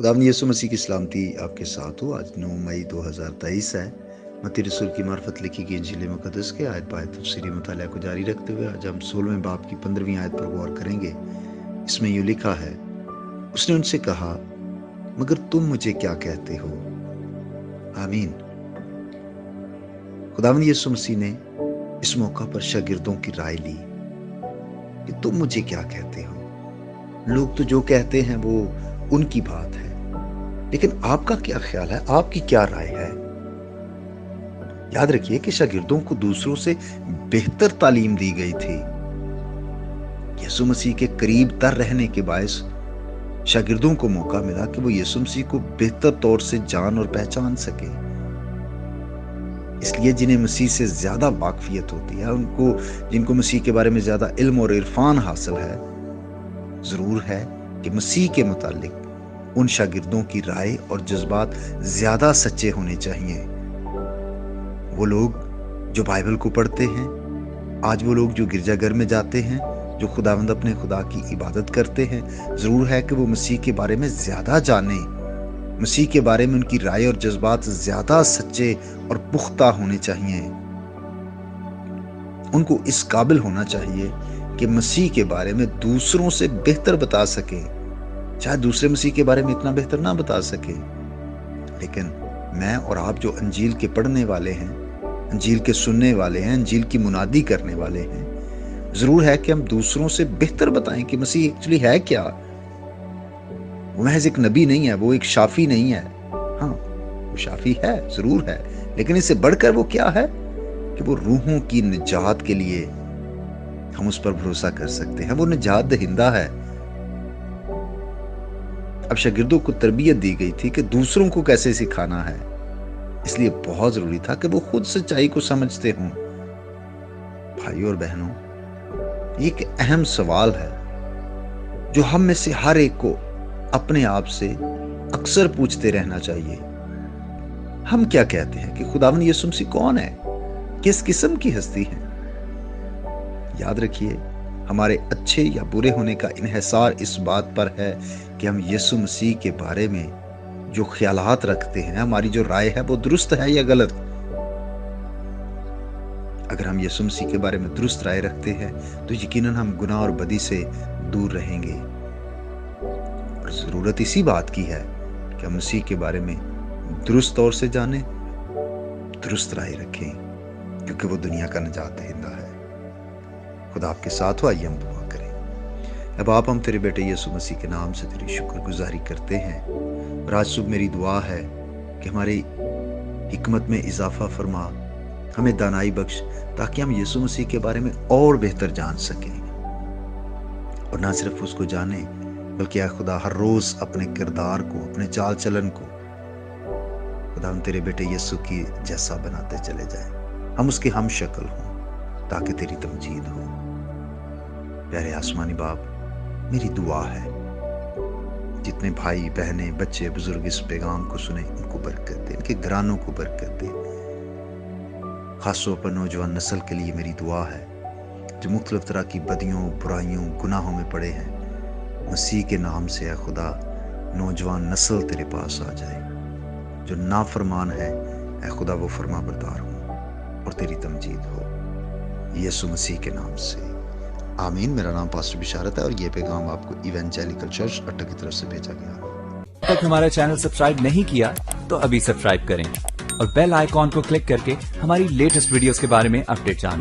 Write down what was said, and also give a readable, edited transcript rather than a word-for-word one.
खुदावंद यीशु मसीह की सलामती आपके साथ हो। आज 9 मई 2023 है। मत्ती रसूल की मार्फत लिखी गई इंजील मुक़द्दस के आयत बायत तफसीरी मुताला को जारी रखते हुए आज हम 16वें बाब की 15वीं आयत पर गौर करेंगे। इसमें यूँ लिखा है, उसने उनसे कहा, मगर तुम मुझे क्या कहते हो? आमीन। खुदावंद यीशु मसीह ने इस मौका पर शागिर्दों की राय ली कि तुम मुझे क्या कहते हो। लोग तो जो कहते हैं वो उनकी बात है, लेकिन आपका क्या ख्याल है, आपकी क्या राय है? याद रखिए कि शागिर्दों को दूसरों से बेहतर तालीम दी गई थी। यीशु मसीह के करीब तर रहने के बायस शागिर्दों को मौका मिला कि वो यीशु मसीह को बेहतर तौर से जान और पहचान सके। इसलिए जिन्हें मसीह से ज्यादा वाकफियत होती है, जिनको मसीह के बारे में ज्यादा इल्म और इरफान हासिल है, जरूर है कि मसीह के मुतालिक उन शागिर्दों की राय और जज्बात ज्यादा सच्चे होने चाहिए। वो लोग जो बाइबल को पढ़ते हैं, आज वो लोग जो गिरजाघर में जाते हैं, जो खुदावंद अपने खुदा की इबादत करते हैं, जरूर है कि वो मसीह के बारे में ज्यादा जाने, मसीह के बारे में उनकी राय और जज्बात ज्यादा सच्चे और पुख्ता होने चाहिए। उनको इस काबिल होना चाहिए कि मसीह के बारे में दूसरों से बेहतर बता सके। चाहे दूसरे मसीह के बारे में इतना बेहतर ना बता सके, लेकिन मैं और आप जो अंजील के पढ़ने वाले हैं, अंजील के सुनने वाले हैं, अंजील की मुनादी करने वाले हैं, जरूर है कि हम दूसरों से बेहतर बताएं कि मसीह एक्चुअली है क्या। वो महज एक नबी नहीं है, वो एक शाफी नहीं है। हाँ, वो शाफी है, जरूर है, लेकिन इससे बढ़कर वो क्या है कि वो रूहों की निजात के लिए हम उस पर भरोसा कर सकते हैं। वो निजात दहिंदा है। अब शागिर्दों को तरबियत दी गई थी कि दूसरों को कैसे सिखाना है, इसलिए बहुत जरूरी था कि वो खुद सच्चाई को समझते हों। भाइयों और बहनों, एक अहम सवाल है जो हम में से हर एक को अपने आप से अक्सर पूछते रहना चाहिए। हम क्या कहते हैं कि खुदावंद यीशु मसीह कौन है, किस किस्म की हस्ती है? याद रखिए, हमारे अच्छे या बुरे होने का इन्हिसार इस बात पर है कि हम यीशु मसीह के बारे में जो ख्यालात रखते हैं, हमारी जो राय है, वो दुरुस्त है या गलत। अगर हम यीशु मसीह के बारे में दुरुस्त राय रखते हैं तो यकीनन हम गुनाह और बदी से दूर रहेंगे। और जरूरत इसी बात की है कि हम मसीह के बारे में दुरुस्त तौर से जानें, दुरुस्त राय रखें, क्योंकि वो दुनिया का निजात दहिंदा है। खुदा आपके साथ हो। आइए हम दुआ करें। अब आप, हम तेरे बेटे यीशु मसीह के नाम से तेरी शुक्रगुजारी करते हैं। और आज सुबह मेरी दुआ है कि हमारी हिकमत में इजाफा फरमा, हमें दानाई बख्श, ताकि हम यीशु मसीह के बारे में और बेहतर जान सकें। और ना सिर्फ उसको जाने, बल्कि खुदा हर रोज अपने किरदार को, अपने चाल चलन को खुदा हम तेरे बेटे यीशु की जैसा बनाते चले जाएं। हम उसके हम शक्ल हों, ताकि तेरी तमजीद हो। प्यारे आसमानी बाप, मेरी दुआ है जितने भाई बहनें, बच्चे, बुजुर्ग इस पैगाम को सुने, उनको बरकत दे, इनके घरानों को बरकत दे। खासतौर पर नौजवान नस्ल के लिए मेरी दुआ है जो मुख्तलिफ तरह की बदियों, बुराइयों, गुनाहों में पड़े हैं। मसीह के नाम से है खुदा, नौजवान नस्ल तेरे पास आ जाए। जो नाफरमान है, ऐ खुदा वो फरमा बरदार हो और तेरी तमजीद हो, यीशु मसीह के नाम से, आमीन। मेरा नाम पास्टर बिशारत है और ये पैगाम आपको इवेंजेलिकल चर्च अट्टा की तरफ से भेजा गया। अब तक हमारा चैनल सब्सक्राइब नहीं किया तो अभी सब्सक्राइब करें और बेल आइकॉन को क्लिक करके हमारी लेटेस्ट वीडियोस के बारे में अपडेट जानें।